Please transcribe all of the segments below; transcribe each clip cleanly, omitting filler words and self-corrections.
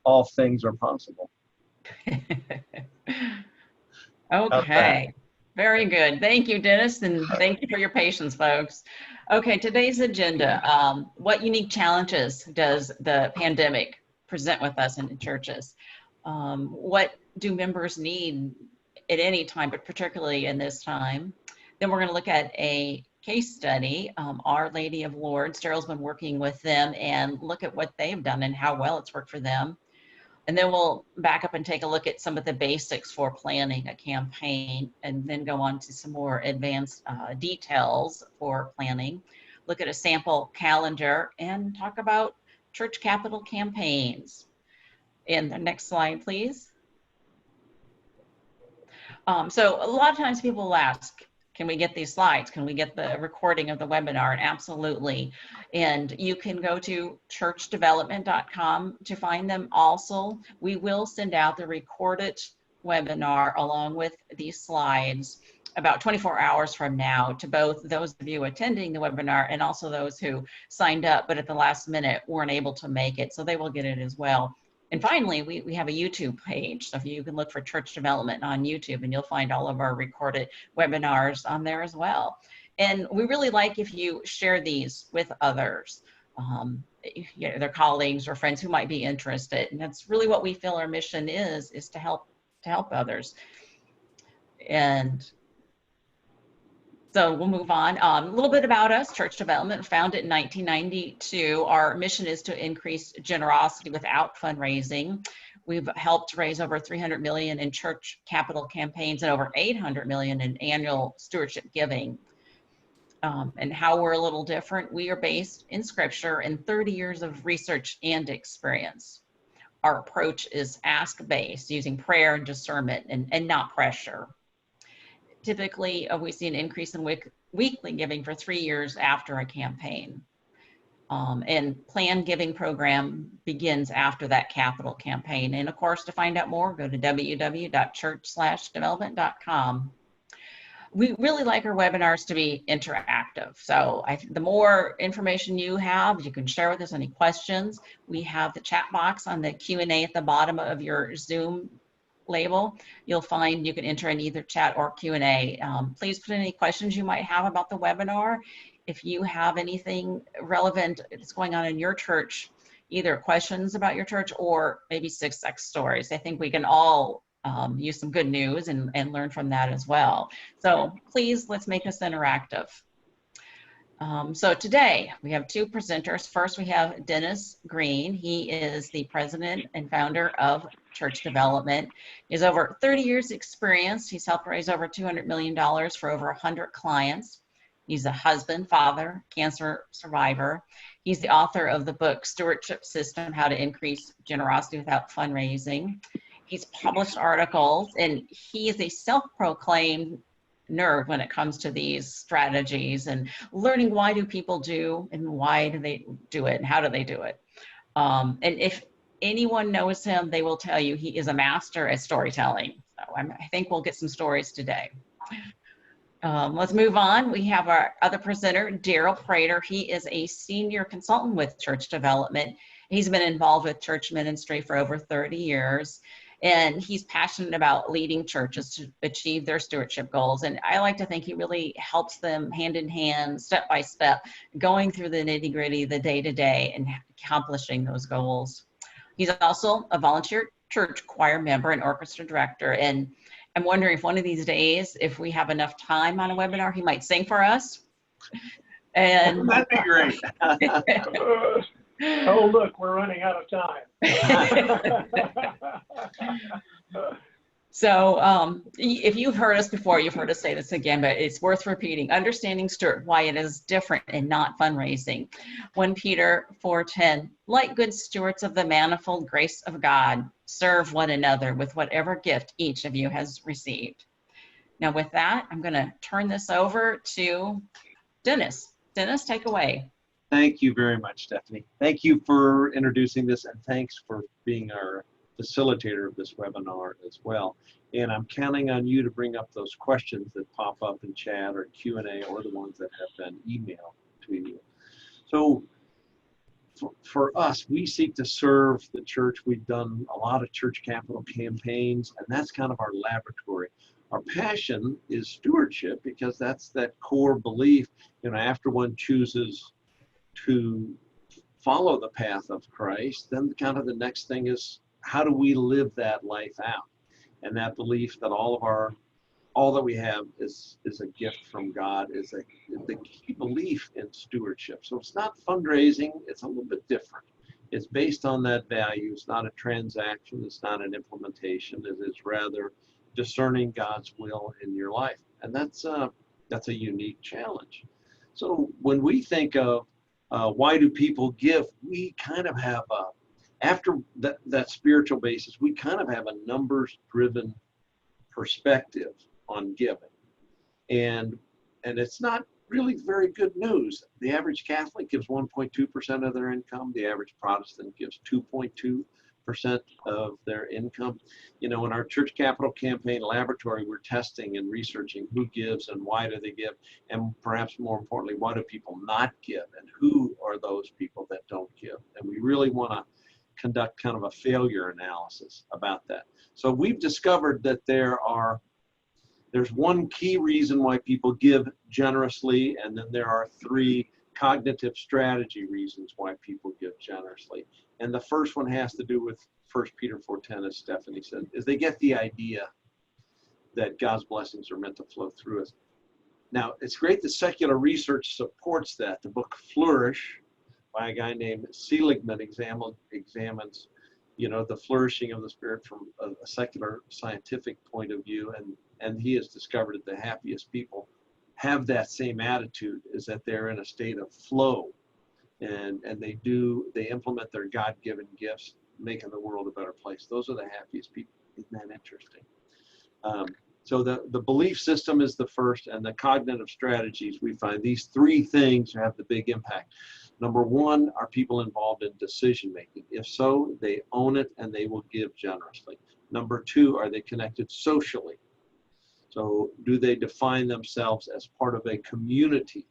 all things are possible. How's that? Okay, very good. Thank you, Dennis, and thank you for your patience, folks. Okay, today's agenda. What unique challenges does the pandemic present with us in churches? What do members need at any time, but particularly in this time? Then we're going to look at a case study. Our Lady of Lourdes, Daryl's been working with them and look at what they've done and how well it's worked for them. And then we'll back up and take a look at some of the basics for planning a campaign, and then go on to some more advanced details for planning, look at a sample calendar, and talk about church capital campaigns. And the next slide, please. So a lot of times people will ask, can we get these slides? Can we get the recording of the webinar? And absolutely. And you can go to churchdevelopment.com to find them also. We will send out the recorded webinar along with these slides about 24 hours from now to both those of you attending the webinar and also those who signed up but at the last minute weren't able to make it. So they will get it as well. And finally, we have a YouTube page. So if you can look for Church Development on YouTube, and you'll find all of our recorded webinars on there as well. And we really like if you share these with others, their colleagues or friends who might be interested. And that's really what we feel our mission is to help others. And so we'll move on. A little bit about us. Church Development, founded in 1992. Our mission is to increase generosity without fundraising. We've helped raise over $300 million in church capital campaigns and over $800 million in annual stewardship giving. And how we're a little different, we are based in Scripture and 30 years of research and experience. Our approach is ask-based, using prayer and discernment and not pressure. Typically, we see an increase in weekly giving for 3 years after a campaign. And planned giving program begins after that capital campaign. And of course, to find out more, go to www.church/development.com. We really like our webinars to be interactive. So the more information you have, you can share with us any questions. We have the chat box on the Q&A at the bottom of your Zoom label. You'll find you can enter in either chat or Q&A. Please put any questions you might have about the webinar. If you have anything relevant that's going on in your church, either questions about your church or maybe success stories. I think we can all use some good news and learn from that as well. So please, let's make this interactive. So today we have two presenters. First, we have Dennis Green. He is the president and founder of Church Development. He has over 30 years experience. He's helped raise over $200 million for over 100 clients. He's a husband, father, cancer survivor. He's the author of the book, Stewardship System, How to Increase Generosity Without Fundraising. He's published articles, and he is a self-proclaimed nerd when it comes to these strategies and learning why do people do and why do they do it and how do they do it. And if anyone knows him, they will tell you he is a master at storytelling. So I think we'll get some stories today. Let's move on. We have our other presenter, Daryl Prater. He is a senior consultant with Church Development. He's been involved with church ministry for over 30 years. And he's passionate about leading churches to achieve their stewardship goals. And I like to think he really helps them hand in hand, step by step, going through the nitty gritty, the day to day, and accomplishing those goals. He's also a volunteer church choir member and orchestra director. And I'm wondering if one of these days, if we have enough time on a webinar, he might sing for us. And that'd be great. Oh, look, we're running out of time. So if you've heard us before, you've heard us say this again, but it's worth repeating. Understanding steward, why it is different and not fundraising. 1 Peter 4:10, like good stewards of the manifold grace of God, serve one another with whatever gift each of you has received. Now with that, I'm going to turn this over to Dennis. Dennis, take away. Thank you very much, Stephanie. Thank you for introducing this, and thanks for being our facilitator of this webinar as well. And I'm counting on you to bring up those questions that pop up in chat or Q&A, or the ones that have been emailed to you. So for us, we seek to serve the church. We've done a lot of church capital campaigns, and that's kind of our laboratory. Our passion is stewardship, because that's that core belief, after one chooses to follow the path of Christ, then kind of the next thing is, how do we live that life out? And that belief that all that we have is a gift from God, is the key belief in stewardship. So it's not fundraising, it's a little bit different. It's based on that value. It's not a transaction, it's not an implementation. It is rather discerning God's will in your life. And that's a unique challenge. So when we think of why do people give, we kind of have after that spiritual basis, we kind of have a numbers-driven perspective on giving. And it's not really very good news. The average Catholic gives 1.2% of their income. The average Protestant gives 2.2% of their income. In our church capital campaign laboratory, we're testing and researching who gives and why do they give, and perhaps more importantly, why do people not give, and who are those people that don't give. And we really want to conduct kind of a failure analysis about that. So we've discovered that there's one key reason why people give generously, and then there are 3 cognitive strategy reasons why people give generously. And the first one has to do with 1 Peter 4:10, as Stephanie said, is they get the idea that God's blessings are meant to flow through us. Now, it's great that secular research supports that. The book Flourish by a guy named Seligman examines the flourishing of the spirit from a secular scientific point of view, and he has discovered that the happiest people have that same attitude, is that they're in a state of flow, and they implement their God-given gifts, making the world a better place. Those are the happiest people. Isn't that interesting? So the belief system is the first, and the cognitive strategies, we find these 3 things have the big impact. Number 1, are people involved in decision making? If so, they own it and they will give generously. Number 2, are they connected socially? So do they define themselves as part of a community?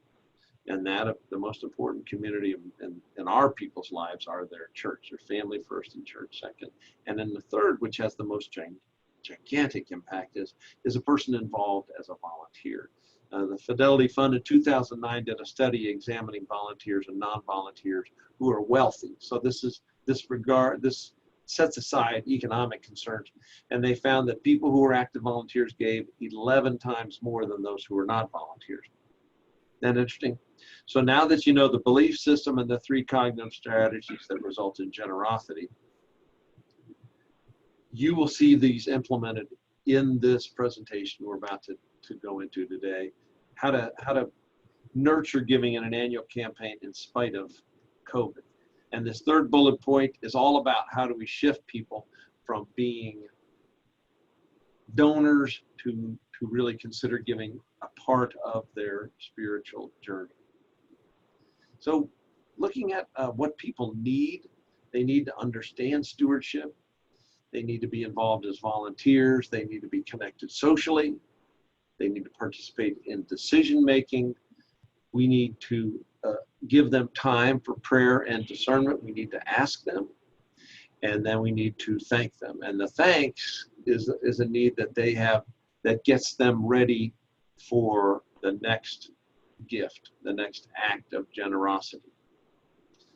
And that the most important community in our people's lives are their church, their family first and church second. And then the third, which has the most gigantic impact, is a person involved as a volunteer. The Fidelity Fund in 2009 did a study examining volunteers and non-volunteers who are wealthy. So this sets aside economic concerns, and they found that people who were active volunteers gave 11 times more than those who were not volunteers. Isn't that interesting? So now that you know the belief system and the 3 cognitive strategies that result in generosity, you will see these implemented in this presentation we're about to go into today. How to nurture giving in an annual campaign in spite of COVID. And this 3rd bullet point is all about how do we shift people from being donors to really consider giving a part of their spiritual journey. So looking at what people need, they need to understand stewardship. They need to be involved as volunteers. They need to be connected socially. They need to participate in decision making. We need to give them time for prayer and discernment. We need to ask them, and then we need to thank them. And the thanks is a need that they have that gets them ready for the next gift, the next act of generosity.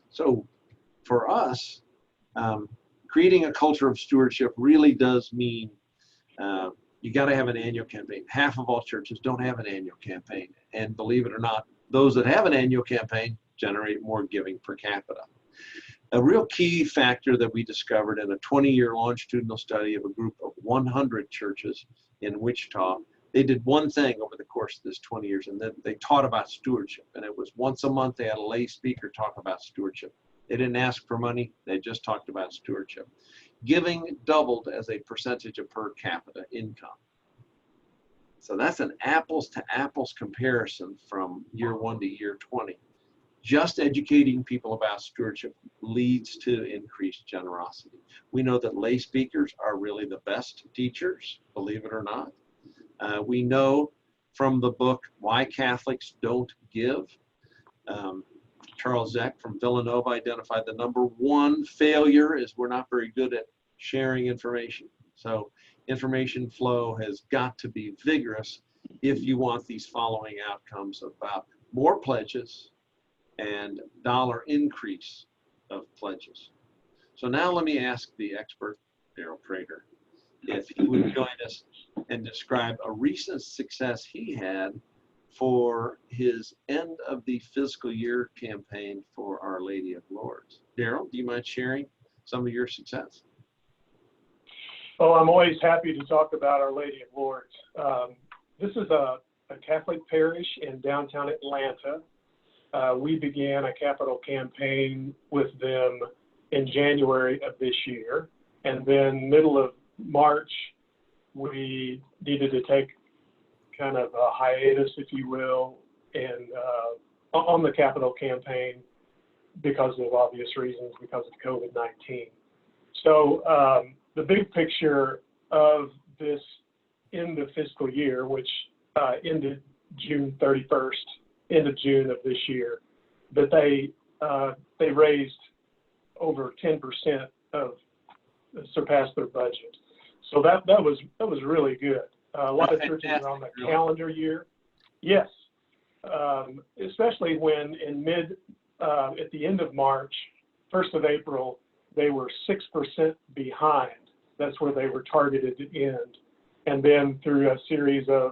So for us, creating a culture of stewardship really does mean you got to have an annual campaign. Half of all churches don't have an annual campaign. And believe it or not, those that have an annual campaign generate more giving per capita. A real key factor that we discovered in a 20-year longitudinal study of a group of 100 churches in Wichita, they did one thing over the course of this 20 years, and then they taught about stewardship. And it was once a month they had a lay speaker talk about stewardship. They didn't ask for money, they just talked about stewardship. Giving doubled as a percentage of per capita income. So that's an apples to apples comparison from year 1 to year 20. Just educating people about stewardship leads to increased generosity. We know that lay speakers are really the best teachers, believe it or not. We know from the book Why Catholics Don't Give, Charles Zeck from Villanova identified the number one failure is we're not very good at sharing information. So information flow has got to be vigorous if you want these following outcomes about more pledges and dollar increase of pledges. So now let me ask the expert, Daryl Prater, if he would join us and describe a recent success he had for his end of the fiscal year campaign for Our Lady of Lourdes. Daryl, do you mind sharing some of your success? Oh, I'm always happy to talk about Our Lady of Lourdes. This is a Catholic parish in downtown Atlanta. We began a capital campaign with them in January of this year. And then middle of March, we needed to take kind of a hiatus, if you will, and on the capital campaign because of obvious reasons, because of COVID-19. So the big picture of this end of fiscal year, which ended June 31st, end of June of this year, that they raised over 10% of surpassed their budget. So that was really good. A lot of churches are on the calendar year. Yes, especially when at the end of March, 1st of April, they were 6% behind. That's where they were targeted to end. And then through a series of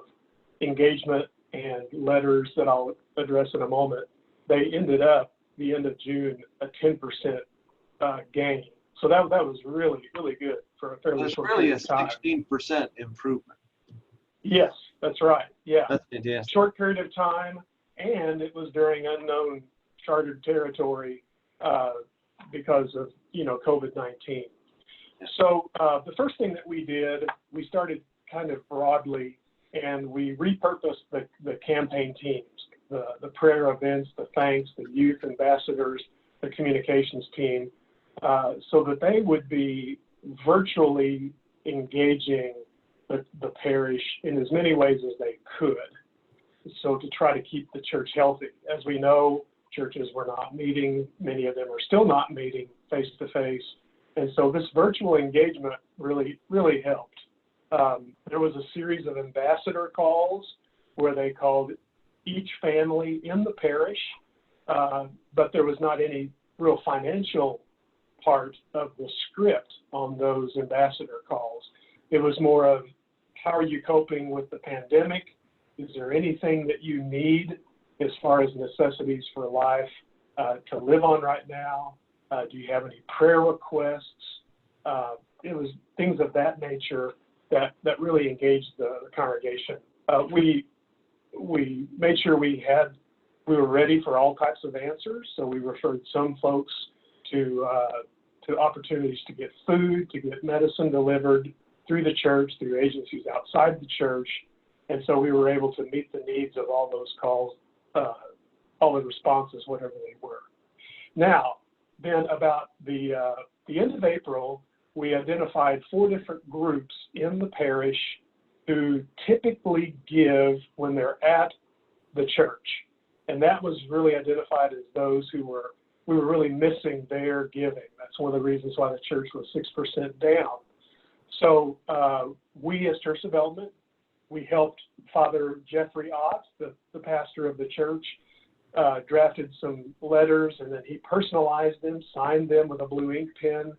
engagement and letters that I'll address in a moment, they ended up the end of June a 10% gain. So that was really, really good for a fairly short period of time. It's really a 16% improvement. Yes, that's right. Yeah. That's fantastic. Short period of time, and it was during unknown chartered territory because of, COVID-19. Yeah. So the first thing that we did, we started kind of broadly, and we repurposed the campaign teams, the prayer events, the thanks, the youth ambassadors, the communications team, so that they would be virtually engaging the parish in as many ways as they could. So to try to keep the church healthy. As we know, churches were not meeting. Many of them are still not meeting face to face. And so this virtual engagement really, really helped. There was a series of ambassador calls where they called each family in the parish, but there was not any real financial part of the script on those ambassador calls. It was more of, how are you coping with the pandemic? Is there anything that you need as far as necessities for life to live on right now? Do you have any prayer requests? It was things of that nature that really engaged the congregation. We made sure we were ready for all types of answers. So we referred some folks to opportunities to get food, to get medicine delivered through the church, through agencies outside the church. And so we were able to meet the needs of all those calls, all the responses, whatever they were. Now, then about the end of April, we identified 4 different groups in the parish who typically give when they're at the church. And that was really identified as those we were really missing their giving. That's one of the reasons why the church was 6% down. So we as Church Development, we helped Father Jeffrey Ott, the pastor of the church, drafted some letters, and then he personalized them, signed them with a blue ink pen,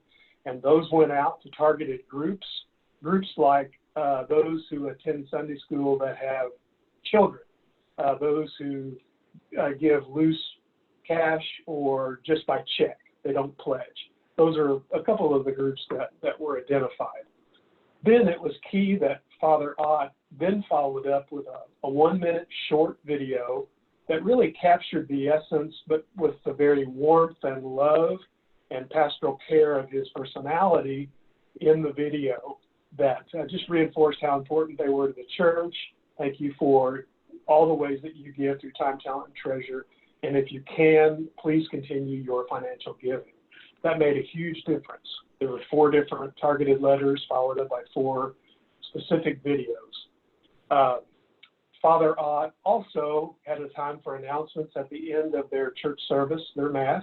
and those went out to targeted groups like those who attend Sunday school that have children, those who give loose cash or just by check. They don't pledge. Those are a couple of the groups that were identified. Then it was key that Father Ott then followed up with a 1-minute short video that really captured the essence, but with the very warmth and love and pastoral care of his personality in the video that just reinforced how important they were to the church. Thank you for all the ways that you give through time, talent, and treasure. And if you can, please continue your financial giving. That made a huge difference. There were 4 different targeted letters followed up by 4 specific videos. Father Ott also had a time for announcements at the end of their church service, their Mass,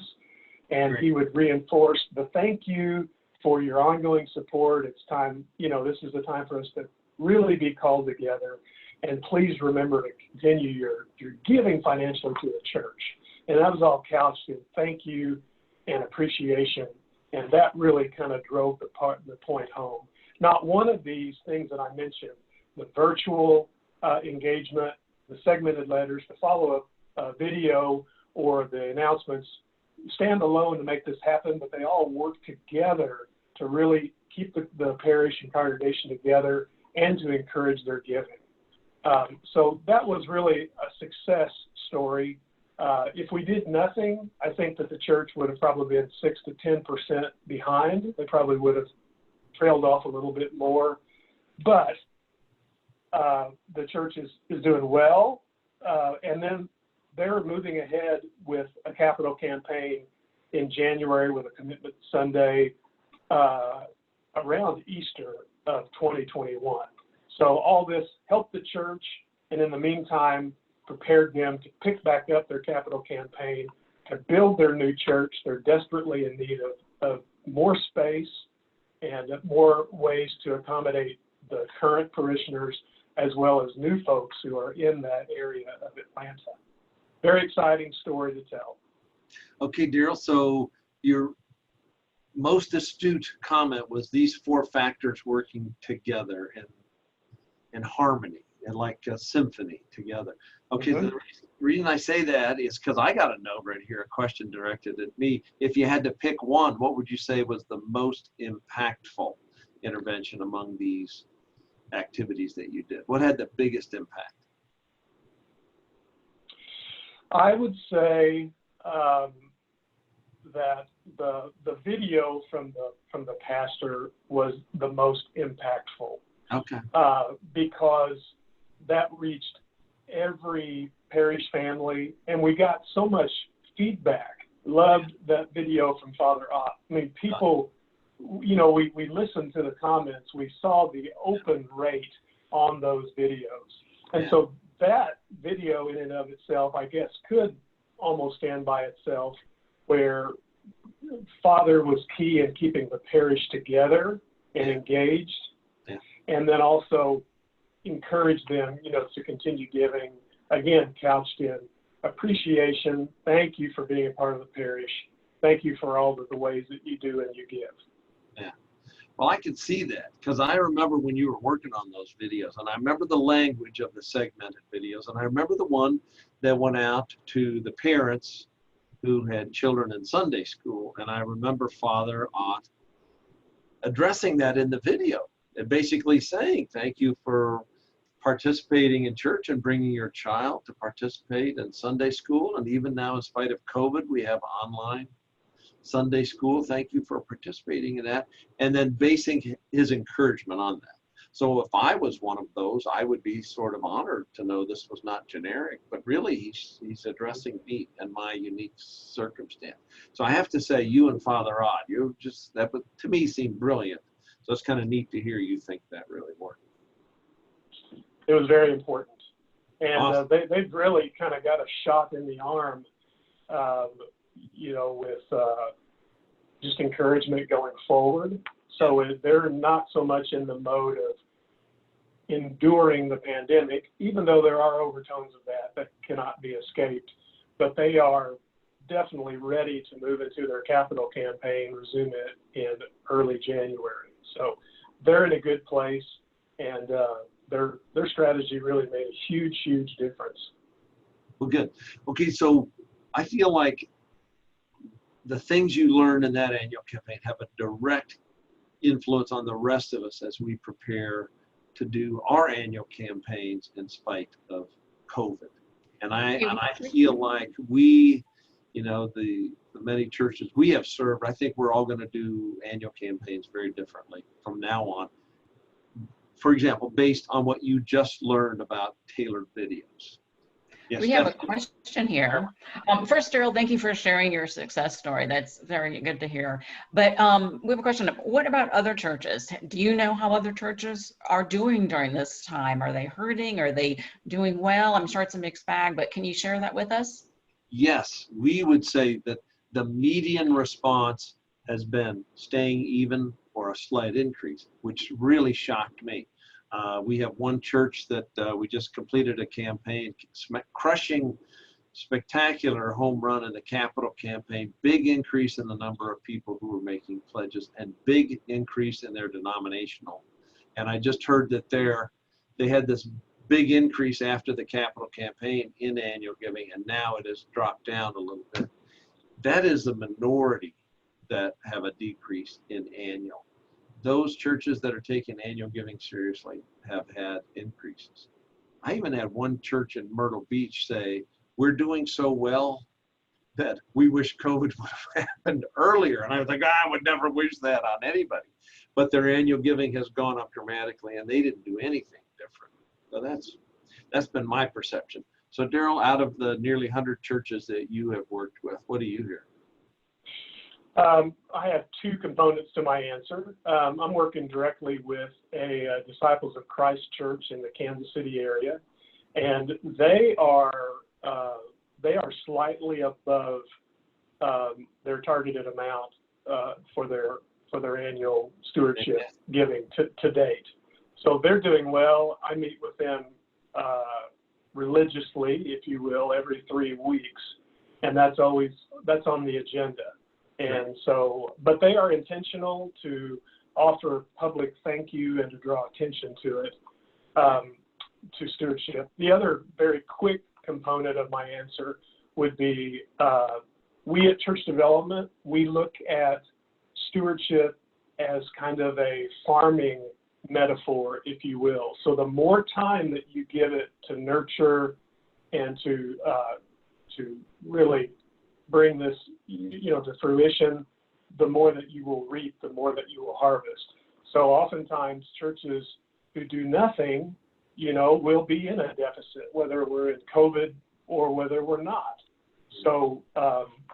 and Great. he would reinforce the thank you for your ongoing support. It's time, this is the time for us to really be called together. And please remember to continue your giving financially to the church. And that was all couched in thank you and appreciation. And that really kind of drove the point home. Not one of these things that I mentioned, the virtual engagement, the segmented letters, the follow-up video, or the announcements stand alone to make this happen, but they all work together to really keep the parish and congregation together and to encourage their giving. So that was really a success story. If we did nothing, I think that the church would have probably been 6 to 10% behind. They probably would have trailed off a little bit more. But the church is doing well. And then they're moving ahead with a capital campaign in January with a commitment Sunday around Easter of 2021. So all this helped the church, and in the meantime, prepared them to pick back up their capital campaign, to build their new church. They're desperately in need of more space and more ways to accommodate the current parishioners as well as new folks who are in that area of Atlanta. Very exciting story to tell. Okay, Daryl, so your most astute comment was these 4 factors working together in harmony and like a symphony together. Okay, Mm-hmm. The reason I say that is because I got a note right here, a question directed at me. If you had to pick one, what would you say was the most impactful intervention among these activities that you did? What had the biggest impact? I would say that the video from the pastor was the most impactful. Okay. Because that reached every parish family, and we got so much feedback. Loved that video from Father Ott. I mean, people, we listened to the comments. We saw the open rate on those videos. And so that video in and of itself, I guess, could almost stand by itself, where Father was key in keeping the parish together and engaged. And then also encourage them, to continue giving, again, couched in appreciation. Thank you for being a part of the parish. Thank you for all of the ways that you do and you give. Yeah. Well, I can see that because I remember when you were working on those videos, and I remember the language of the segmented videos, and I remember the one that went out to the parents who had children in Sunday school, and I remember Father Ott addressing that in the video. And basically saying, thank you for participating in church and bringing your child to participate in Sunday school. And even now, in spite of COVID, we have online Sunday school. Thank you for participating in that. And then basing his encouragement on that. So if I was one of those, I would be sort of honored to know this was not generic, but really he's addressing me and my unique circumstance. So I have to say, you and Father Ott, that to me seemed brilliant. So it's kind of neat to hear you think that really worked. It was very important. And Awesome. They've really kind of got a shot in the arm, with just encouragement going forward. So they're not so much in the mode of enduring the pandemic, even though there are overtones of that cannot be escaped. But they are definitely ready to move into their capital campaign, resume it in early January. So they're in a good place, and their strategy really made a huge, huge difference. Well, good. Okay, so I feel like the things you learned in that annual campaign have a direct influence on the rest of us as we prepare to do our annual campaigns in spite of COVID. And I feel like we, the many churches we have served, I think we're all going to do annual campaigns very differently from now on. For example, based on what you just learned about tailored videos. Yes, We have a definitely. question here. First, Daryl, thank you for sharing your success story. That's very good to hear. But we have a question. What about other churches? Do you know how other churches are doing during this time? Are they hurting? Are they doing well? I'm sure it's a mixed bag, but can you share that with us? Yes, we would say that the median response has been staying even or a slight increase, which really shocked me. We have one church that we just completed a campaign, crushing, spectacular home run in the capital campaign, big increase in the number of people who were making pledges, and big increase in their denominational. And I just heard that they had this big increase after the capital campaign in annual giving, and now it has dropped down a little bit. That is the minority that have a decrease in annual. Those churches that are taking annual giving seriously have had increases. I even had one church in Myrtle Beach say, we're doing so well that we wish COVID would have happened earlier. And I was like, I would never wish that on anybody. But their annual giving has gone up dramatically and they didn't do anything different. So that's been my perception. So Daryl, out of the nearly 100 churches that you have worked with, what do you hear? I have two components to my answer. I'm working directly with a Disciples of Christ church in the Kansas City area, and they are slightly above their targeted amount for their annual stewardship giving to date. So they're doing well. I meet with them religiously, if you will, every 3 weeks, and that's on the agenda. And so, but they are intentional to offer public thank you and to draw attention to it, to stewardship. The other very quick component of my answer would be, we at Church Development, we look at stewardship as kind of a farming metaphor, if you will. So the more time that you give it to nurture and to really bring this, to fruition, the more that you will reap, the more that you will harvest. So oftentimes churches who do nothing, will be in a deficit, whether we're in COVID or whether we're not. So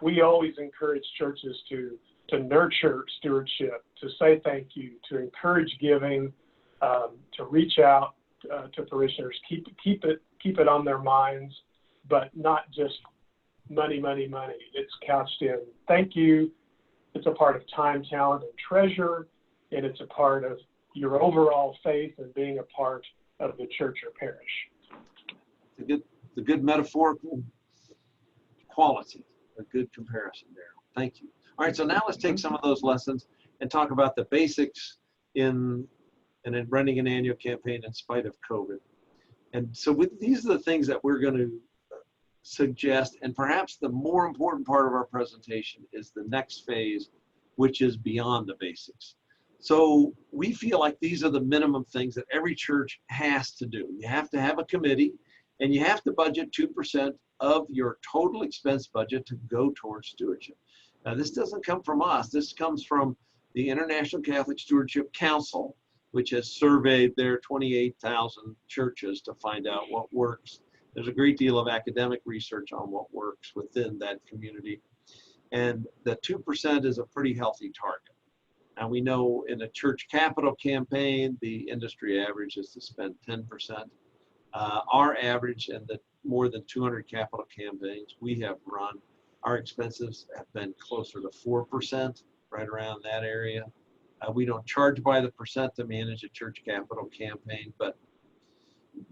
we always encourage churches to nurture stewardship, to say thank you, to encourage giving, to reach out to parishioners, keep it on their minds, but not just money. It's couched in thank you. It's a part of time, talent, and treasure, and it's a part of your overall faith and being a part of the church or parish. The good metaphorical quality, a good comparison there. Thank you. All right, so now let's take some of those lessons and talk about the basics in running an annual campaign in spite of COVID. And so these are the things that we're going to suggest, and perhaps the more important part of our presentation is the next phase, which is beyond the basics. So we feel like these are the minimum things that every church has to do. You have to have a committee, and you have to budget 2% of your total expense budget to go towards stewardship. Now, this doesn't come from us. This comes from the International Catholic Stewardship Council, which has surveyed their 28,000 churches to find out what works. There's a great deal of academic research on what works within that community. And the 2% is a pretty healthy target. Now we know in a church capital campaign, the industry average is to spend 10%. Our average in the more than 200 capital campaigns we have run, our expenses have been closer to 4%, right around that area. We don't charge by the percent to manage a church capital campaign, but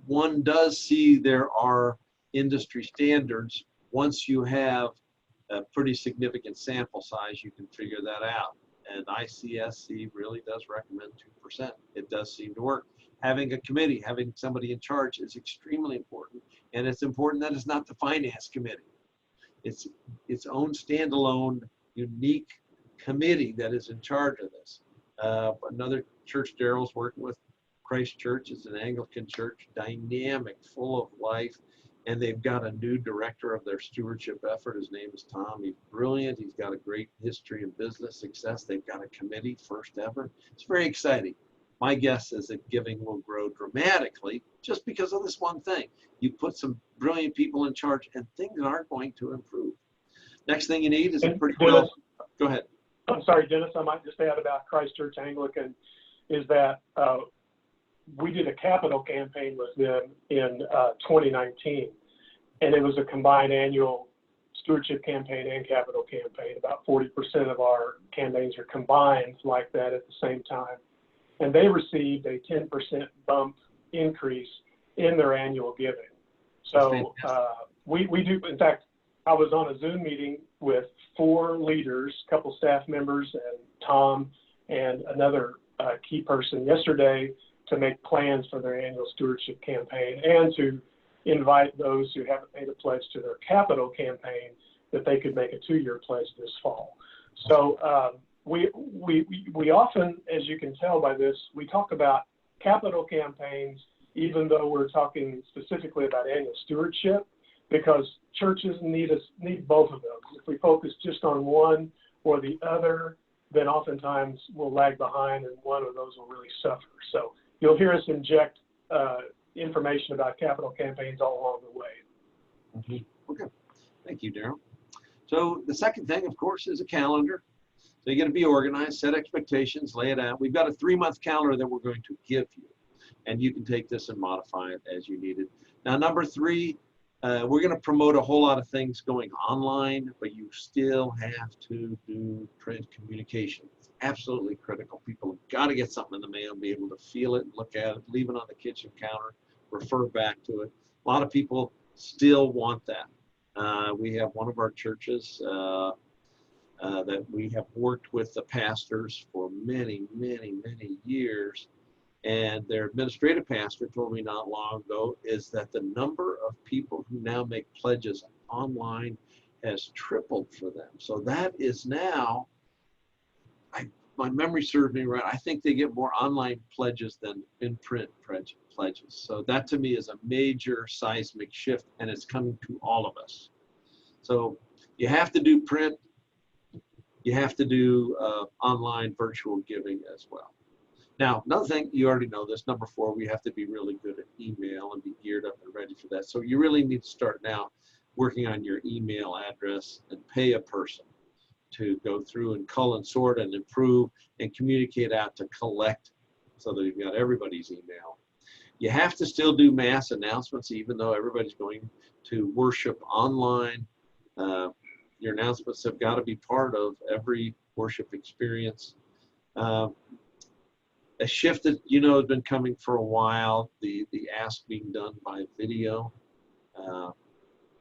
one does see there are industry standards. Once you have a pretty significant sample size, you can figure that out. And ICSC really does recommend 2%. It does seem to work. Having a committee, having somebody in charge is extremely important. And it's important that it's not the finance committee. It's its own standalone, unique committee that is in charge of this. Another church Daryl's working with, Christ Church, is an Anglican church, dynamic, full of life, and they've got a new director of their stewardship effort. His name is Tom. He's brilliant. He's got a great history of business success. They've got a committee, first ever. It's very exciting. my guess is that giving will grow dramatically just because of this one thing. You put some brilliant people in charge and things are going to improve. Next thing you need is a pretty well, go ahead. I'm sorry, Dennis, I might just add about Christ Church Anglican is that we did a capital campaign with them in 2019, and it was a combined annual stewardship campaign and capital campaign. About 40% of our campaigns are combined like that at the same time. And they received a 10% bump increase in their annual giving. So we do, in fact, I was on a Zoom meeting with 4 leaders, a couple staff members, and Tom and another key person yesterday to make plans for their annual stewardship campaign and to invite those who haven't made a pledge to their capital campaign that they could make a 2-year pledge this fall. So we often, as you can tell by this, we talk about capital campaigns even though we're talking specifically about annual stewardship, because churches need both of those. If we focus just on one or the other, then oftentimes we'll lag behind and one of those will really suffer. So you'll hear us inject information about capital campaigns all along the way. Okay, thank you, Daryl. So the second thing, of course, is a calendar. So you got to be organized, set expectations, lay it out. We've got a 3-month calendar that we're going to give you, and you can take this and modify it as you need it. Now, number 3, we're going to promote a whole lot of things going online, but you still have to do print communication. It's absolutely critical. People have got to get something in the mail, be able to feel it, look at it, leave it on the kitchen counter, refer back to it. A lot of people still want that. We have one of our churches that we have worked with the pastors for many, many, many years. And their administrative pastor told me not long ago is that the number of people who now make pledges online has tripled for them. So that is now, my memory serves me right, I think they get more online pledges than in print pledges. So that to me is a major seismic shift, and it's coming to all of us. So you have to do print, you have to do online virtual giving as well. Now, another thing, you already know this, number 4, we have to be really good at email and be geared up and ready for that. So you really need to start now working on your email address and pay a person to go through and cull and sort and improve and communicate out to collect so that you've got everybody's email. You have to still do mass announcements, even though everybody's going to worship online. Your announcements have got to be part of every worship experience. A shift that has been coming for a while, the ask being done by video.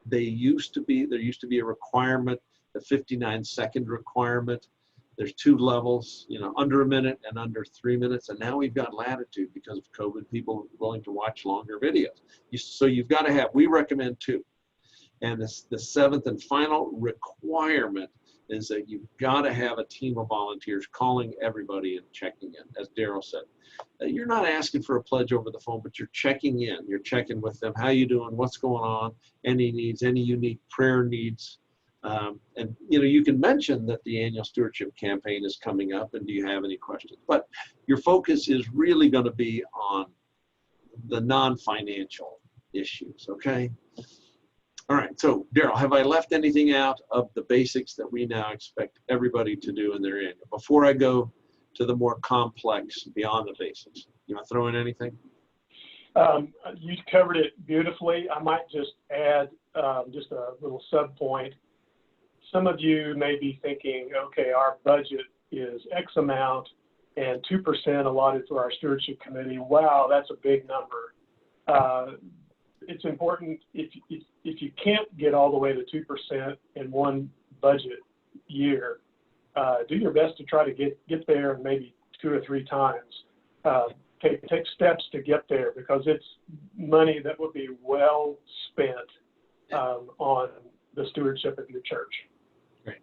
There used to be a requirement, the 59-second requirement. There's 2 levels, under a minute and under 3 minutes, and now we've got latitude because of COVID, people willing to watch longer videos. So you've got to have, we recommend 2. And the 7th and final requirement is that you've got to have a team of volunteers calling everybody and checking in, as Daryl said. You're not asking for a pledge over the phone, but you're checking in. You're checking with them. How you doing? What's going on? Any needs, any unique prayer needs. And you can mention that the annual stewardship campaign is coming up and do you have any questions? But your focus is really going to be on the non-financial issues, okay? All right, so Daryl, have I left anything out of the basics that we now expect everybody to do in their annual? Before I go to the more complex, beyond the basics, you want to throw in anything? You covered it beautifully. I might just add just a little sub point. Some of you may be thinking, okay, our budget is X amount and 2% allotted to our stewardship committee. Wow, that's a big number. It's important, if you can't get all the way to 2% in one budget year, do your best to try to get there maybe 2 or 3 times. Take steps to get there, because it's money that would be well spent on the stewardship of your church. Great.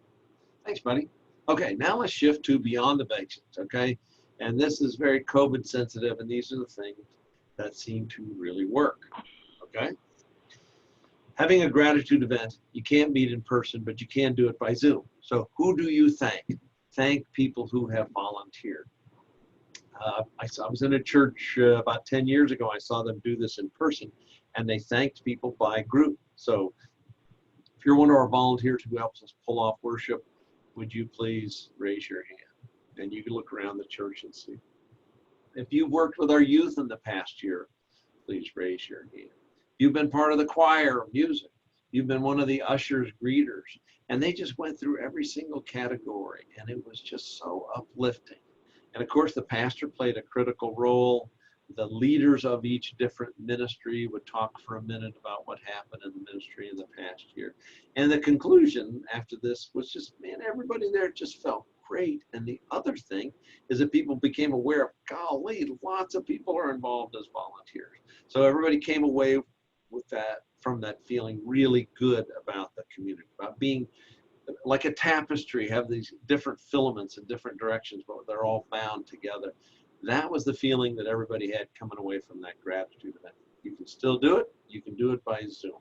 Thanks, buddy. Okay, now let's shift to beyond the basics, okay? And this is very COVID sensitive, and these are the things that seem to really work. Okay. Having a gratitude event, you can't meet in person, but you can do it by Zoom. So who do you thank? Thank people who have volunteered. I was in a church about 10 years ago. I saw them do this in person, and they thanked people by group. So if you're one of our volunteers who helps us pull off worship, would you please raise your hand? And you can look around the church and see. If you've worked with our youth in the past year, please raise your hand. If you've been part of the choir or music, you've been one of the ushers, greeters, and they just went through every single category, and it was just so uplifting. And of course, the pastor played a critical role. The leaders of each different ministry would talk for a minute about what happened in the ministry in the past year. And the conclusion after this was just, man, everybody there just felt great. And the other thing is that people became aware of, golly, lots of people are involved as volunteers. So everybody came away with that, from that feeling really good about the community, about being like a tapestry, have these different filaments in different directions, but they're all bound together. That was the feeling that everybody had coming away from that gratitude event. You can still do it. You can do it by Zoom.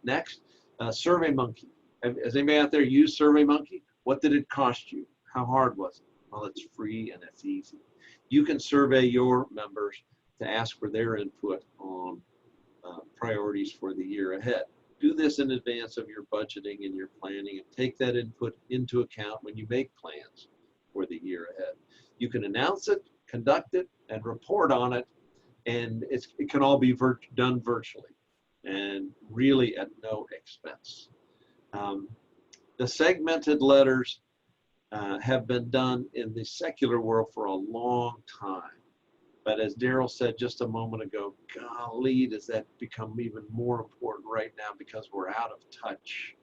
Next, SurveyMonkey. Has anybody out there used SurveyMonkey? What did it cost you? How hard was it? Well, it's free and it's easy. You can survey your members to ask for their input on priorities for the year ahead. Do this in advance of your budgeting and your planning, and take that input into account when you make plans for the year ahead. You can announce it, conduct it, and report on it, and it can all be done virtually and really at no expense. The segmented letters have been done in the secular world for a long time. But as Daryl said just a moment ago, golly, does that become even more important right now because we're out of touch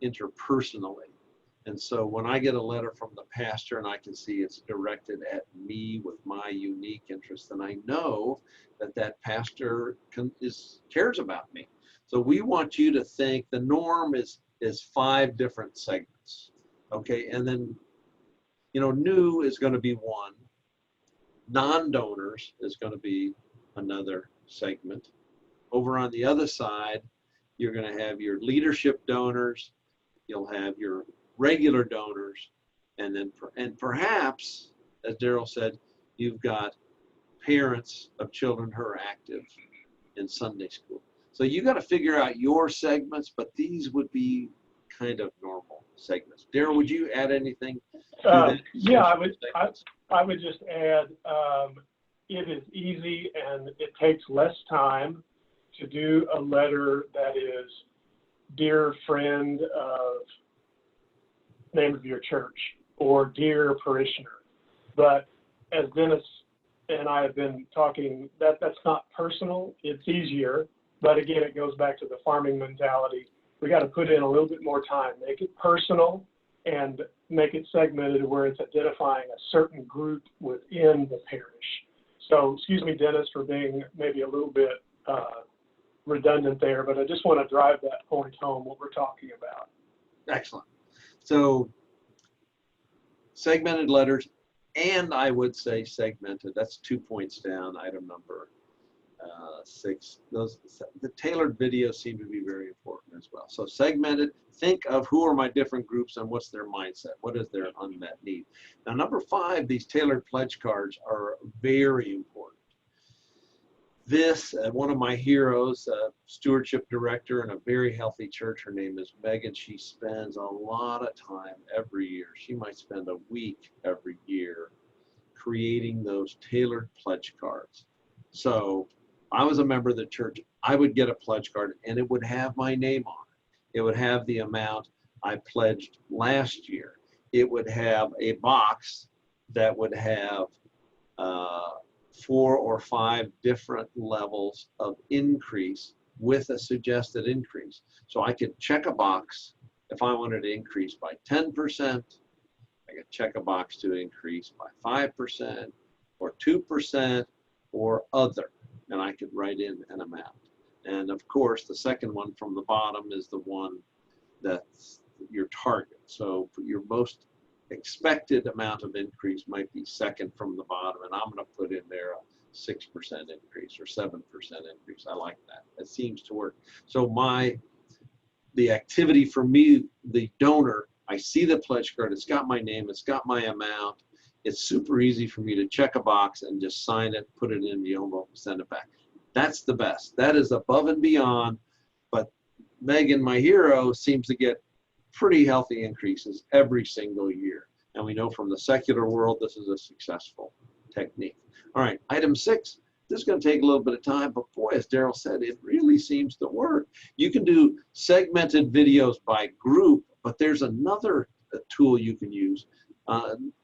interpersonally. And so when I get a letter from the pastor and I can see it's directed at me with my unique interest, then I know that that pastor cares about me. So we want you to think the norm is 5 different segments, okay? And then, you know, new is going to be one. Non-donors is going to be another segment. Over on the other side, you're going to have your leadership donors, you'll have your regular donors, and then perhaps, as Daryl said, you've got parents of children who are active in Sunday school. So you got to figure out your segments, but these would be kind of normal segments. Daryl, would you add anything to that? Yeah, I would just add, it is easy and it takes less time to do a letter that is dear friend of name of your church or dear parishioner. But as Dennis and I have been talking, that's not personal. It's easier. But again, it goes back to the farming mentality. We got to put in a little bit more time, make it personal and make it segmented where it's identifying a certain group within the parish. So excuse me, Dennis, for being maybe a little bit redundant there, but I just want to drive that point home, what we're talking about. Excellent. So segmented letters, and I would say segmented, that's 2 points down, item number 6. The tailored videos seem to be very important as well. So segmented, think of who are my different groups and what's their mindset, what is their unmet need. Now number 5, these tailored pledge cards are very important. This, one of my heroes, stewardship director in a very healthy church, her name is Megan. She spends a lot of time every year. She might spend a week every year creating those tailored pledge cards. So I was a member of the church. I would get a pledge card and it would have my name on it. It would have the amount I pledged last year. It would have a box that would have 4 or 5 different levels of increase with a suggested increase. So I could check a box if I wanted to increase by 10%. I could check a box to increase by 5% or 2% or other, and I could write in an amount. And of course, the second one from the bottom is the one that's your target. So for your most expected amount of increase might be second from the bottom, and I'm going to put in there a 6% increase or 7% increase. I like that. It seems to work. So the activity for me, the donor, I see the pledge card, it's got my name, it's got my amount, It's super easy for me to check a box and just sign it, put it in the envelope, and send it back. That's the best. That is above and beyond. But Megan, my hero, seems to get pretty healthy increases every single year. And we know from the secular world, this is a successful technique. All right, item 6. This is going to take a little bit of time, but boy, as Daryl said, it really seems to work. You can do segmented videos by group, but there's another tool you can use.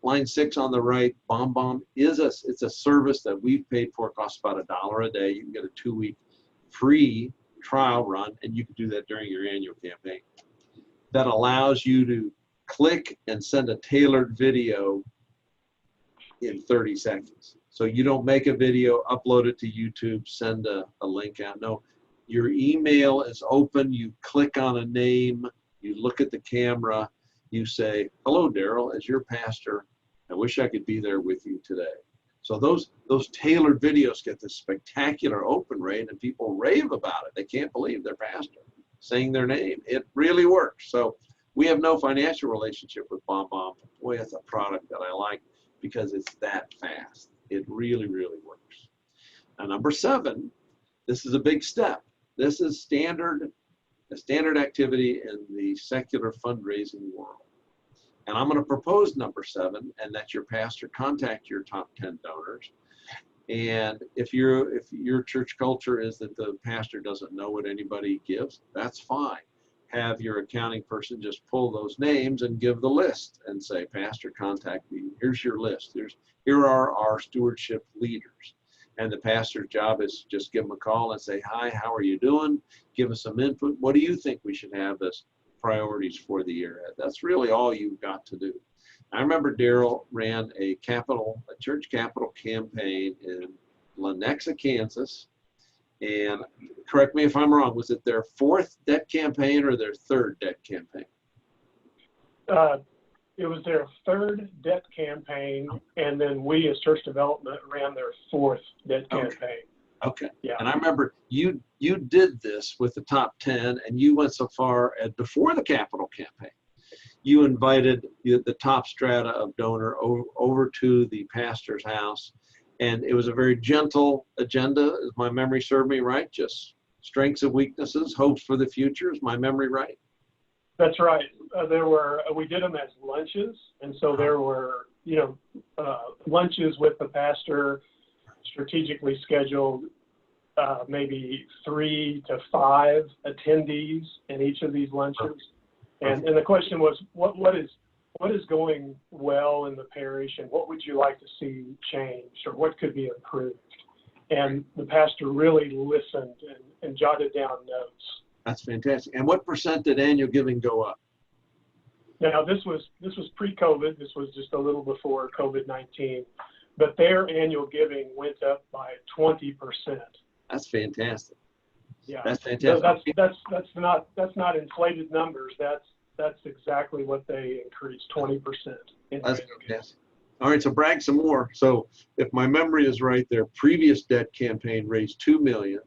Line 6 on the right, BombBomb it's a service that we've paid for. It costs about $1 a day. You can get a 2-week free trial run, and you can do that during your annual campaign. That allows you to click and send a tailored video in 30 seconds. So you don't make a video, upload it to YouTube, send a link out. No, your email is open. You click on a name, you look at the camera, you say, hello, Daryl, as your pastor, I wish I could be there with you today. So those tailored videos get this spectacular open rate, and people rave about it. They can't believe their pastor saying their name. It really works. So we have no financial relationship with BombBomb. Boy, that's a product that I like because it's that fast. It really, really works. Now, number 7, this is a big step. This is a standard activity in the secular fundraising world. And I'm going to propose number 7, and that your pastor contact your top 10 donors. And if your church culture is that the pastor doesn't know what anybody gives, that's fine. Have your accounting person just pull those names and give the list and say, pastor, contact me. Here's your list. Here are our stewardship leaders. And the pastor's job is just give them a call and say, hi, how are you doing? Give us some input. What do you think we should have as priorities for the year ahead? That's really all you've got to do. I remember Daryl ran a church capital campaign in Lenexa, Kansas. And correct me if I'm wrong, was it their 4th debt campaign or their 3rd debt campaign? It was their 3rd debt campaign, and then we as church development ran their 4th debt campaign. Okay. Yeah. And I remember you did this with the top 10, and you went so far as before the capital campaign. You invited the top strata of donor over to the pastor's house, and it was a very gentle agenda, as my memory served me right. Just strengths and weaknesses, hopes for the future. Is my memory right? That's right. We did them as lunches, and so there were lunches with the pastor, strategically scheduled, maybe 3 to 5 attendees in each of these lunches. And the question was, what is going well in the parish, and what would you like to see changed, or what could be improved? And the pastor really listened and jotted down notes. That's fantastic. And what % did annual giving go up? Now, this was pre-COVID. This was just a little before COVID-19, but their annual giving went up by 20%. That's fantastic. Yeah, that's fantastic. That's not inflated numbers. That's exactly what they increased, 20%. That's fantastic. All right, so brag some more. So if my memory is right, their previous debt campaign raised $2 million,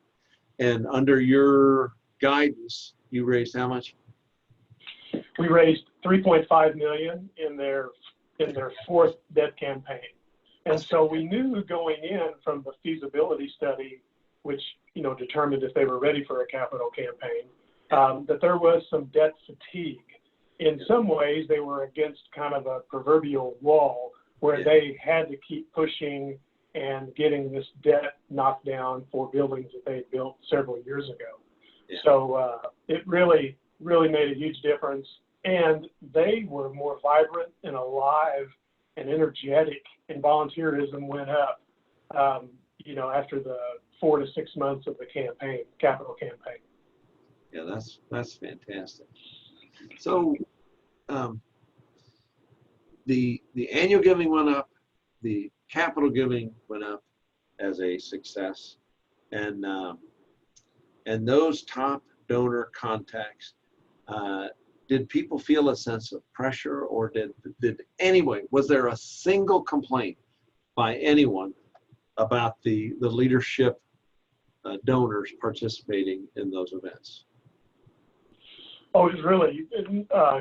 and under your guidance, you raised how much? We raised $3.5 million in their 4th debt campaign, and so we knew going in from the feasibility study, which determined if they were ready for a capital campaign, that there was some debt fatigue. In some ways, they were against kind of a proverbial wall where they had to keep pushing and getting this debt knocked down for buildings that they had built several years ago. Yeah. So it really, really made a huge difference. And they were more vibrant and alive and energetic, and volunteerism went up, after the 4 to 6 months of the capital campaign. Yeah, that's fantastic. So the annual giving went up, the capital giving went up as a success, and those top donor contacts, did people feel a sense of pressure, or was there a single complaint by anyone about the leadership donors participating in those events? Oh, it was really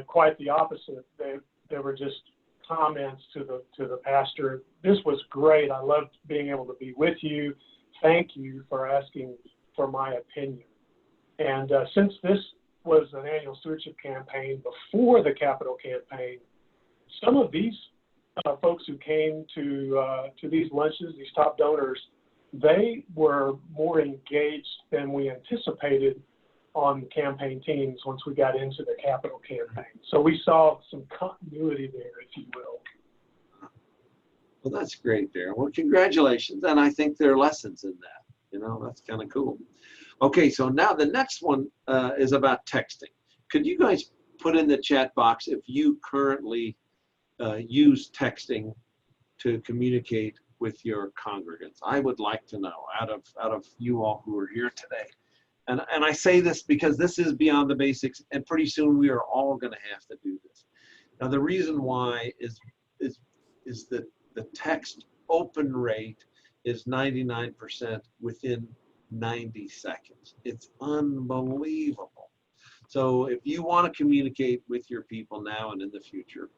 quite the opposite. They were just comments to the pastor. This was great. I loved being able to be with you. Thank you for asking for my opinion. And since this was an annual stewardship campaign before the capital campaign, some of these folks who came to these lunches, these top donors, they were more engaged than we anticipated on campaign teams once we got into the capital campaign. So we saw some continuity there, if you will. Well, that's great, Darren. Well, congratulations. And I think there are lessons in that. You know, that's kind of cool. Okay, so now the next one is about texting. Could you guys put in the chat box if you currently use texting to communicate with your congregants? I would like to know out of you all who are here today. And I say this because this is beyond the basics, and pretty soon we are all going to have to do this. Now, the reason why is that the text open rate is 99% within 90 seconds. It's unbelievable. So if you want to communicate with your people now and in the future,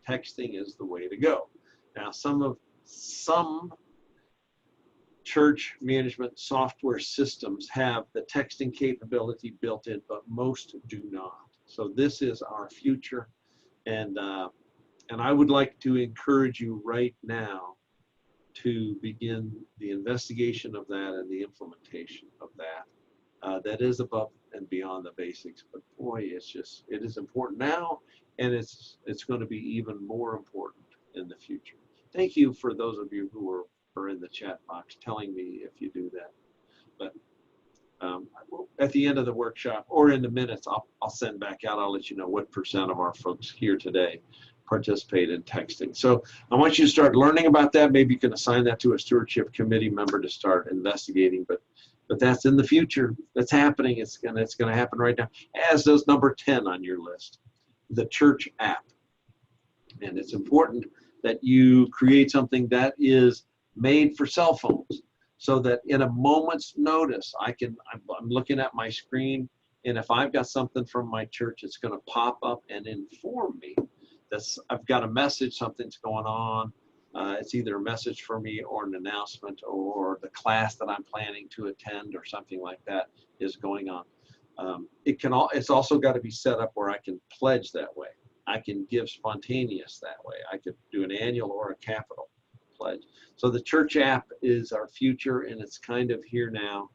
texting is the way to go. Now, some church management software systems have the texting capability built in, but most do not. So this is our future, and I would like to encourage you right now to begin the investigation of that and the implementation of that. That is above and beyond the basics, but boy, it is important now, and it's going to be even more important in the future. Thank you for those of you who are in the chat box telling me if you do that. But at the end of the workshop or in the minutes, I'll send back out. I'll let you know what % of our folks here today participate in texting. So I want you to start learning about that. Maybe you can assign that to a stewardship committee member to start investigating. But that's in the future. That's happening. It's gonna happen right now. As does number 10 on your list, the church app. And it's important that you create something that is made for cell phones, so that in a moment's notice, I'm looking at my screen, and if I've got something from my church, it's going to pop up and inform me that I've got a message, something's going on. It's either a message for me or an announcement, or the class that I'm planning to attend or something like that is going on. It's also got to be set up where I can pledge that way. I can give spontaneous that way. I could do an annual or a capital pledge. So the church app is our future, and it's kind of here now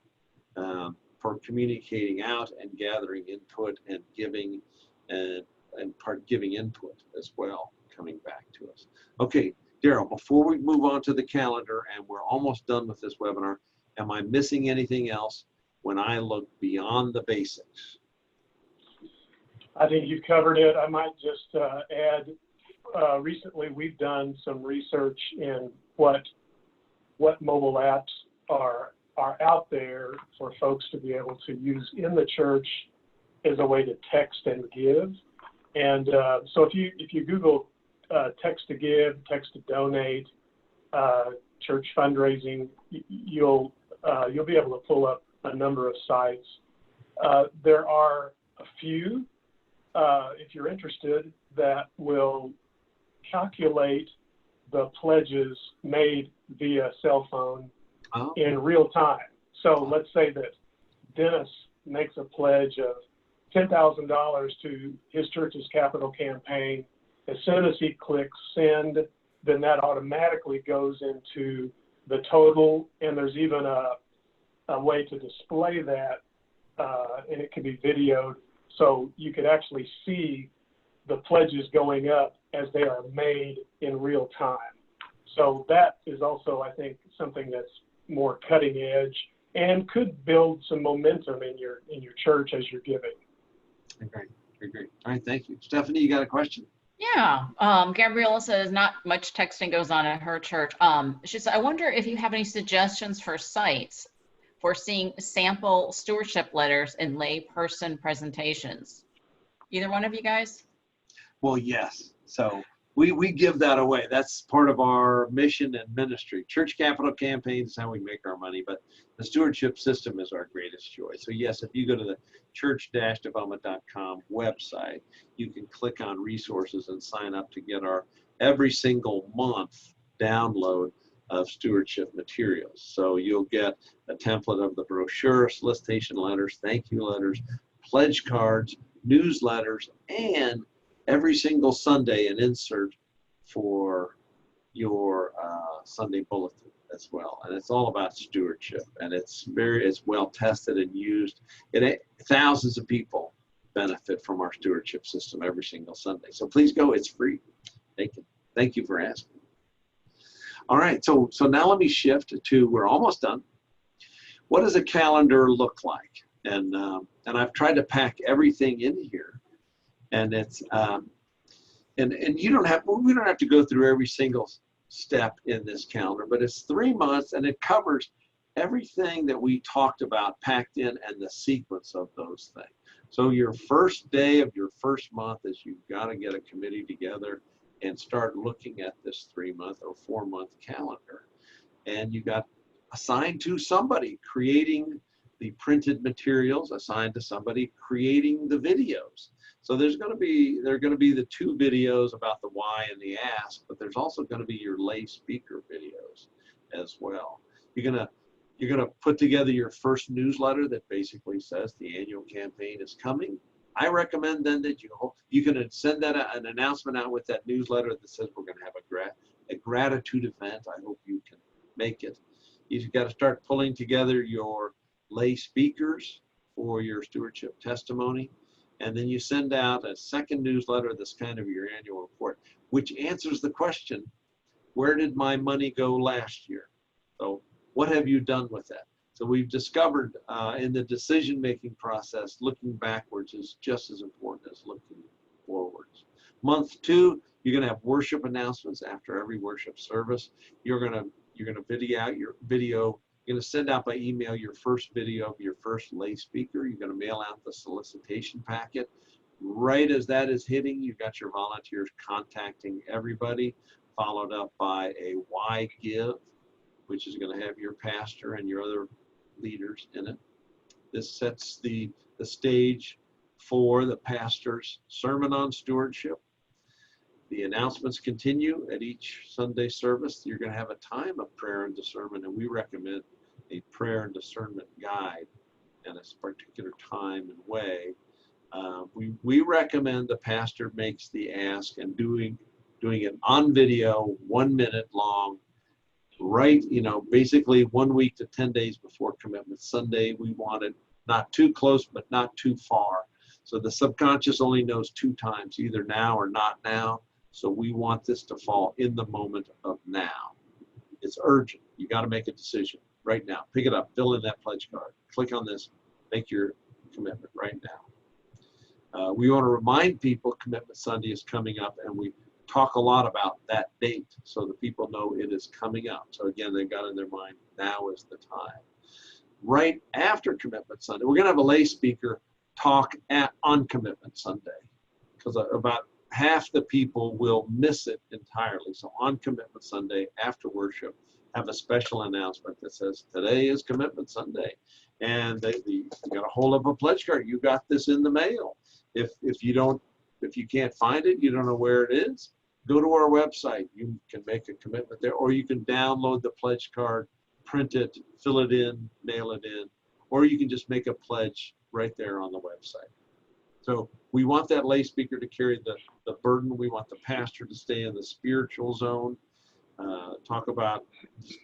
for communicating out and gathering input and giving giving input as well, coming back to us. Okay, Daryl, before we move on to the calendar, and we're almost done with this webinar, am I missing anything else when I look beyond the basics? I think you've covered it. I might just add, recently we've done some research in what mobile apps are out there for folks to be able to use in the church as a way to text and give. And so if you Google text to give, text to donate, church fundraising, you'll be able to pull up a number of sites. There are a few, if you're interested, that will calculate the pledges made via cell phone in real time. So let's say that Dennis makes a pledge of $10,000 to his church's capital campaign. As soon as he clicks send, then that automatically goes into the total, and there's even a way to display that, and it can be videoed, so you could actually see the pledges going up as they are made in real time. So that is also, I think, something that's more cutting edge and could build some momentum in your church as you're giving. Great. All right, thank you. Stephanie, you got a question? Yeah, Gabriella says not much texting goes on at her church. She said, I wonder if you have any suggestions for sites for seeing sample stewardship letters in layperson presentations. Either one of you guys? Well, yes. So we give that away. That's part of our mission and ministry. Church capital campaigns is how we make our money, but the stewardship system is our greatest joy. So yes, if you go to the church-development.com website, you can click on resources and sign up to get our every single month download of stewardship materials. So you'll get a template of the brochure, solicitation letters, thank you letters, pledge cards, newsletters, and every single Sunday an insert for your Sunday bulletin as well. And it's all about stewardship, and it's well tested and used. Thousands of people benefit from our stewardship system every single Sunday. So please go, it's free. Thank you for asking. All right, so now let me shift to, we're almost done. What does a calendar look like? And I've tried to pack everything in here, and it's and we don't have to go through every single step in this calendar, but it's 3 months, and it covers everything that we talked about packed in and the sequence of those things. So your first day of your first month is you've got to get a committee together and start looking at this 3-month or 4-month calendar. And you got assigned to somebody creating the printed materials, assigned to somebody creating the videos. So there are going to be the 2 videos about the why and the ask, but there's also going to be your lay speaker videos as well. You're going to put together your first newsletter that basically says the annual campaign is coming. I recommend then that you can send that an announcement out with that newsletter that says we're going to have a gratitude event. I hope you can make it. You've got to start pulling together your lay speakers for your stewardship testimony, and then you send out a second newsletter that's kind of your annual report, which answers the question, where did my money go last year? So what have you done with that? So we've discovered in the decision-making process, looking backwards is just as important as looking forwards. Month 2, you're going to have worship announcements after every worship service. You're going to video out your video. You're going to send out by email your first video of your first lay speaker. You're going to mail out the solicitation packet. Right as that is hitting, you've got your volunteers contacting everybody, followed up by a why give, which is going to have your pastor and your other leaders in it. This sets the stage for the pastor's sermon on stewardship. The announcements continue at each Sunday service. You're going to have a time of prayer and discernment, and we recommend a prayer and discernment guide in a particular time and way. We recommend the pastor makes the ask and doing it on video, 1 minute long, right, basically 1 week to 10 days before Commitment Sunday. We want it not too close, but not too far. So the subconscious only knows 2 times, either now or not now. So we want this to fall in the moment of now. It's urgent. You got to make a decision right now. Pick it up, fill in that pledge card, click on this, make your commitment right now. We want to remind people Commitment Sunday is coming up, and we talk a lot about that date so that people know it is coming up. So again, they've got in their mind, now is the time. Right after Commitment Sunday, we're going to have a lay speaker talk on Commitment Sunday, because about half the people will miss it entirely. So on Commitment Sunday, after worship, have a special announcement that says, today is Commitment Sunday. And you got to hold up a pledge card. You got this in the mail. If you can't find it, you don't know where it is, go to our website. You can make a commitment there, or you can download the pledge card, print it, fill it in, mail it in, or you can just make a pledge right there on the website. So we want that lay speaker to carry the burden. We want the pastor to stay in the spiritual zone, talk about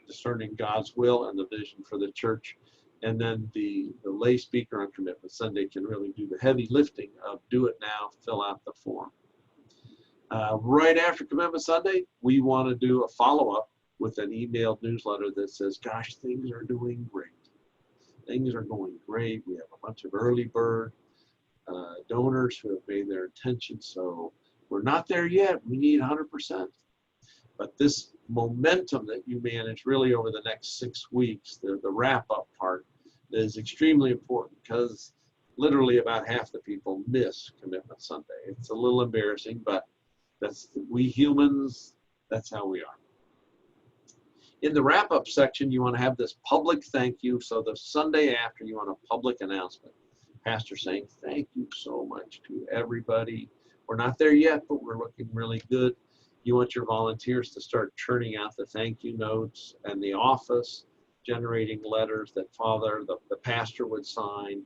discerning God's will and the vision for the church. And then the lay speaker on Commitment Sunday can really do the heavy lifting of do it now, fill out the form. Right after Commitment Sunday, we want to do a follow-up with an emailed newsletter that says, gosh, things are doing great. Things are going great. We have a bunch of early bird donors who have made their intention. So we're not there yet. We need 100%. But this momentum that you manage really over the next 6 weeks, the wrap-up part, is extremely important, because literally about half the people miss Commitment Sunday. It's a little embarrassing, but we humans, that's how we are. In the wrap-up section, you want to have this public thank you. So the Sunday after, you want a public announcement. Pastor saying, thank you so much to everybody. We're not there yet, but we're looking really good. You want your volunteers to start churning out the thank you notes, and the office generating letters that the pastor would sign.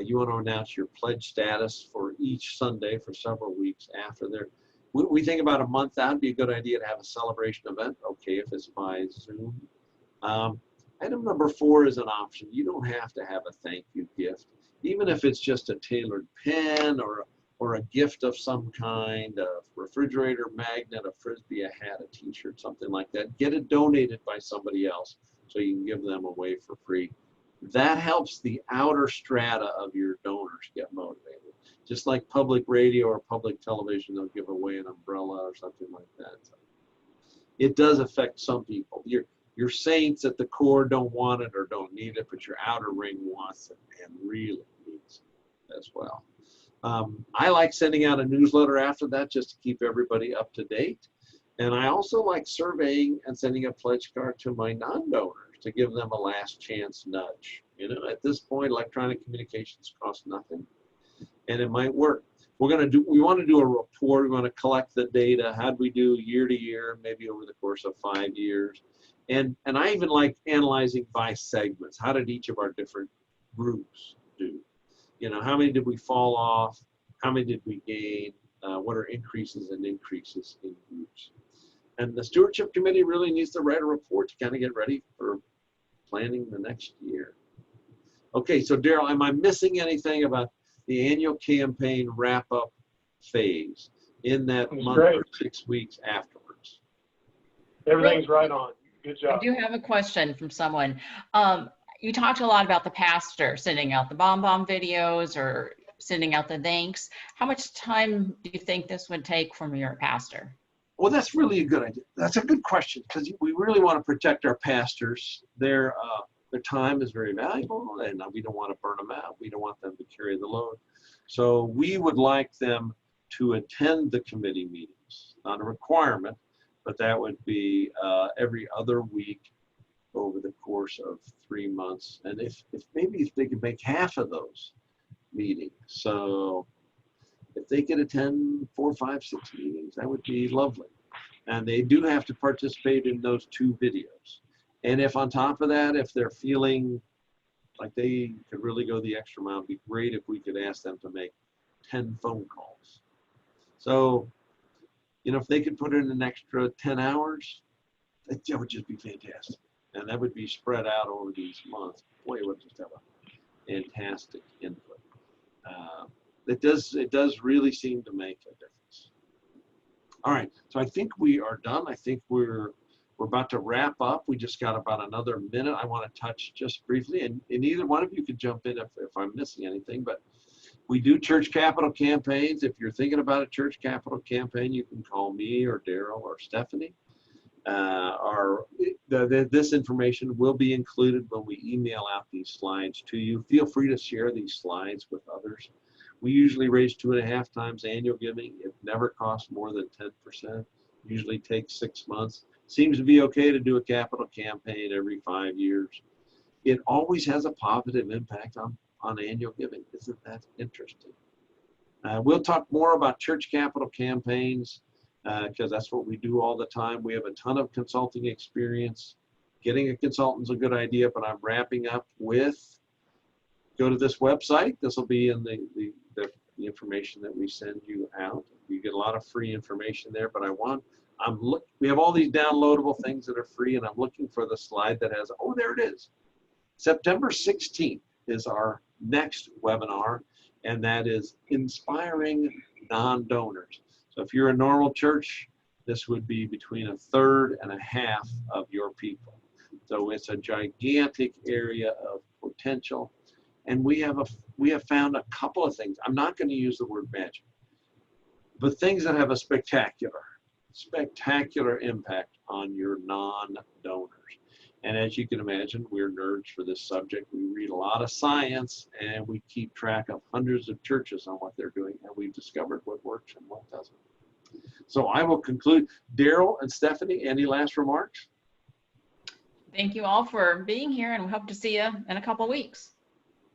You want to announce your pledge status for each Sunday for several weeks after there. We think about a month out, it'd be a good idea to have a celebration event. Okay, if it's by Zoom. Item number 4 is an option. You don't have to have a thank you gift, even if it's just a tailored pen or a gift of some kind, a refrigerator magnet, a Frisbee, a hat, a t-shirt, something like that. Get it donated by somebody else so you can give them away for free. That helps the outer strata of your donors get motivated. Just like public radio or public television, they'll give away an umbrella or something like that. So it does affect some people. Your saints at the core don't want it or don't need it, but your outer ring wants it and really needs it as well. I like sending out a newsletter after that just to keep everybody up to date. And I also like surveying and sending a pledge card to my non-donors to give them a last chance nudge. You know, at this point, electronic communications cost nothing, and it might work. We want to do a report. We want to collect the data. How do we do year to year, maybe over the course of 5 years? And I even like analyzing by segments. How did each of our different groups do? You know, how many did we fall off? How many did we gain? What are increases and decreases in groups? And the stewardship committee really needs to write a report to kind of get ready for planning the next year. Okay, so Daryl, am I missing anything about the annual campaign wrap-up phase in that month or 6 weeks afterwards? Everything's right on. Good job. I do have a question from someone. You talked a lot about the pastor sending out the BombBomb videos or sending out the thanks. How much time do you think this would take from your pastor? Well, that's really a good idea. That's a good question, because we really want to protect our pastors. Their time is very valuable, and we don't want to burn them out. We don't want them to carry the load. So we would like them to attend the committee meetings. Not a requirement, but that would be every other week over the course of 3 months. And if they could make half of those meetings. So if they could attend 4, 5, 6 meetings, that would be lovely. And they do have to participate in those 2 videos. And if on top of that, if they're feeling like they could really go the extra mile, it'd be great if we could ask them to make 10 phone calls. So, you know, if they could put in an extra 10 hours, that would just be fantastic. And that would be spread out over these months. Boy, it would just have a fantastic input. It does really seem to make a difference. All right, so I think we are done. I think we're about to wrap up. We just got about another minute. I want to touch just briefly, and either one of you could jump in if I'm missing anything, but we do church capital campaigns. If you're thinking about a church capital campaign, you can call me or Daryl or Stephanie. This information will be included when we email out these slides to you. Feel free to share these slides with others. We usually raise 2.5 times annual giving. It never costs more than 10%. Usually takes 6 months. Seems to be okay to do a capital campaign every 5 years. It always has a positive impact on annual giving. Isn't that interesting? We'll talk more about church capital campaigns because that's what we do all the time. We have a ton of consulting experience. Getting a consultant's a good idea, but I'm wrapping up with, go to this website. This will be in the information that we send you out. You get a lot of free information there, but we have all these downloadable things that are free, and I'm looking for the slide that has, oh, there it is. September 16th is our next webinar, and that is inspiring non-donors. So if you're a normal church, this would be between 1/3 and 1/2 of your people. So it's a gigantic area of potential. And we have found a couple of things. I'm not going to use the word magic, but things that have a spectacular impact on your non-donors. And as you can imagine, we're nerds for this subject. We read a lot of science, and we keep track of hundreds of churches on what they're doing, and we've discovered what works and what doesn't. So I will conclude. Daryl and Stephanie, any last remarks? Thank you all for being here, and we hope to see you in a couple of weeks.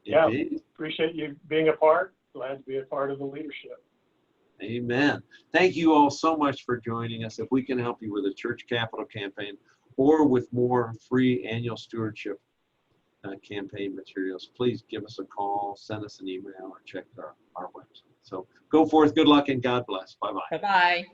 Yeah, Indeed. appreciate you being a part. Glad to be a part of the leadership. Amen. Thank you all so much for joining us. If we can help you with a church capital campaign or with more free annual stewardship campaign materials, please give us a call, send us an email, or check our website. So go forth, good luck, and God bless. Bye-bye. Bye-bye.